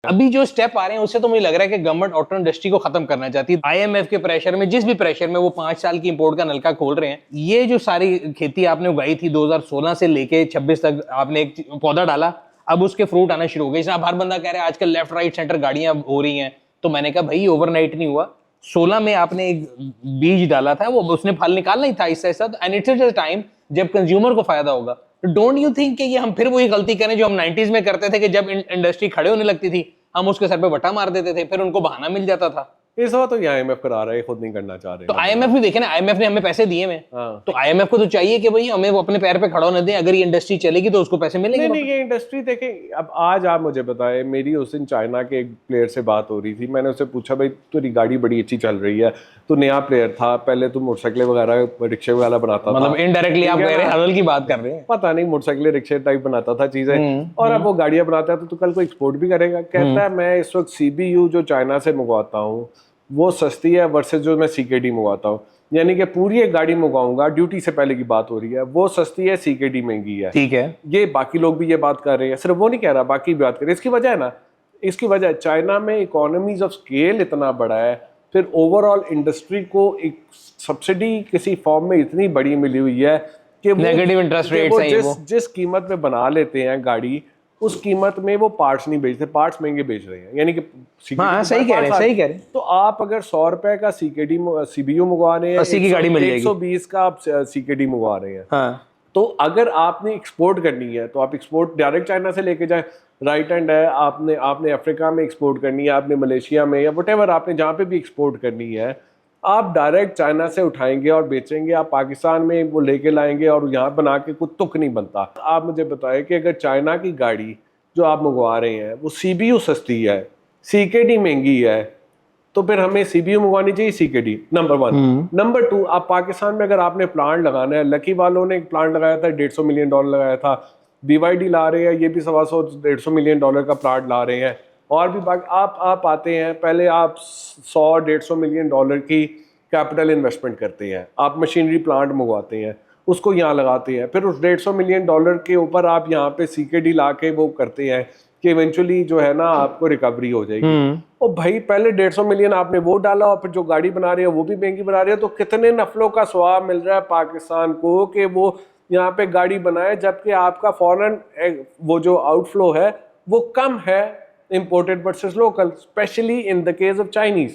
अभी जो स्टेप आ रहे हैं उससे तो मुझे लग रहा है कि गवर्नमेंट ऑटो इंडस्ट्री को खत्म करना चाहती है। आईएमएफ के प्रेशर में, जिस भी प्रेशर में, वो 5 साल की इंपोर्ट का नलका खोल रहे हैं। ये जो सारी खेती आपने उगाई थी 2016 से लेके 26 तक, आपने एक पौधा डाला, अब उसके फ्रूट आना शुरू हो गए। हर बंदा कह रहा है आजकल लेफ्ट राइट सेंटर गाड़ियां हो रही हैं, तो मैंने कहा भाई ओवरनाइट नहीं हुआ। 16 में आपने एक बीज डाला था, वो उसने फल निकालना ही था इससे साथ, एंड इट्स टाइम जब कंज्यूमर को फायदा होगा। डोंट यू थिंक कि ये हम फिर वही गलती करें जो हम 90s में करते थे, कि जब इंडस्ट्री खड़े होने लगती थी हम उसके सर पे बट्टा मार देते थे, फिर उनको बहाना मिल जाता था। इस बार तो ये आईएमएफ करा रहा है, खुद नहीं करना चाह रहे। तो आईएमएफ भी देखे ना, आईएमएफ ने हमें पैसे दिए हैं, तो आईएमएफ को तो चाहिए कि भाई हमें वो अपने पैर पे खड़ा होने दें। अगर ये इंडस्ट्री चलेगी तो उसको पैसे मिलेंगे। नहीं, ये इंडस्ट्री देखें। अब आज आप मुझे बताएं, मेरी उस दिन चाइना के एक प्लेयर से बात हो रही थी, मैंने उससे पूछा भाई तेरी गाड़ी बड़ी अच्छी चल रही है, तू नया प्लेयर था, पहले तू मोटरसाइकिल वगैरह रिक्शे वगैरह बनाता था, मतलब इनडायरेक्टली आप कह रहे हैं हलल की बात कर रहे हैं। पता नहीं, मोटरसाइकिल रिक्शे टाइप बनाता था चीजें, और अब वो गाड़ियां बनाता है, तो तू कल को एक्सपोर्ट भी करेगा। कहता है मैं इस वक्त सीबीयू जो चाइना से मंगवाता हूँ वो सस्ती है वर्सेस जो मैं सीकेडी मंगवाता हूँ, यानी कि पूरी एक गाड़ी मंगवाऊंगा, ड्यूटी से पहले की बात हो रही है, वो सस्ती है, सीकेडी महंगी है। ठीक है, ये बाकी लोग भी ये बात कर रहे हैं, सिर्फ वो नहीं कह रहा, बाकी भी बात कर रहे हैं। इसकी वजह है ना, इसकी वजह चाइना में इकोनॉमीज ऑफ स्केल इतना बड़ा है, फिर ओवरऑल इंडस्ट्री को एक सब्सिडी किसी फॉर्म में इतनी बड़ी मिली हुई है कि नेगेटिव इंटरेस्ट रेट जिस कीमत में बना लेते हैं गाड़ी, उस कीमत में वो पार्ट्स नहीं बेचते, पार्ट्स महंगे बेच रहे हैं, यानी कि सही कह रहे हैं। तो आप अगर 100 रुपए का सीबीयू मंगवा रहे हैं, 80 की गाड़ी मिल जाएगी, 120 का आप सीकेडी मंगवा रहे हैं। हाँ। तो अगर आपने एक्सपोर्ट करनी है तो आप एक्सपोर्ट डायरेक्ट चाइना से लेके जाएं, राइट हैंड है, आपने अफ्रीका में एक्सपोर्ट करनी है, आपने मलेशिया में या वटेवर आपने जहाँ पे भी एक्सपोर्ट करनी है, आप डायरेक्ट चाइना से उठाएंगे और बेचेंगे, आप पाकिस्तान में वो लेके लाएंगे और यहाँ बना के कुछ तुक नहीं बनता। आप मुझे बताएं कि अगर चाइना की गाड़ी जो आप मंगवा रहे हैं वो सीबीयू सस्ती है, सीकेडी महंगी है, तो फिर हमें सीबीयू मंगवानी चाहिए, सीकेडी, नंबर 1। नंबर 2, आप पाकिस्तान में अगर आपने प्लांट लगाना है, लकी वालों ने एक प्लांट लगाया था, $150 मिलियन लगाया था, बीवाईडी ला रहे हैं, ये भी $125 मिलियन का प्लांट ला रहे हैं, और भी बाकी आप आते हैं, पहले आप $100-150 मिलियन की कैपिटल इन्वेस्टमेंट करते हैं, आप मशीनरी प्लांट मंगवाते हैं, उसको यहाँ लगाते हैं, फिर उस $150 मिलियन के ऊपर आप यहाँ पे सीकेडी ला के वो करते हैं कि इवेंचुअली जो है ना आपको रिकवरी हो जाएगी। और भाई पहले 150 मिलियन आपने वो डाला और फिर जो गाड़ी बना रही है वो भी महंगी बना रही है, तो कितने नफलों का स्वाब मिल रहा है पाकिस्तान को कि वो यहाँ पे गाड़ी बनाए, जबकि आपका फॉरेन वो जो आउटफ्लो है वो कम है, imported versus local, specially in the case of Chinese.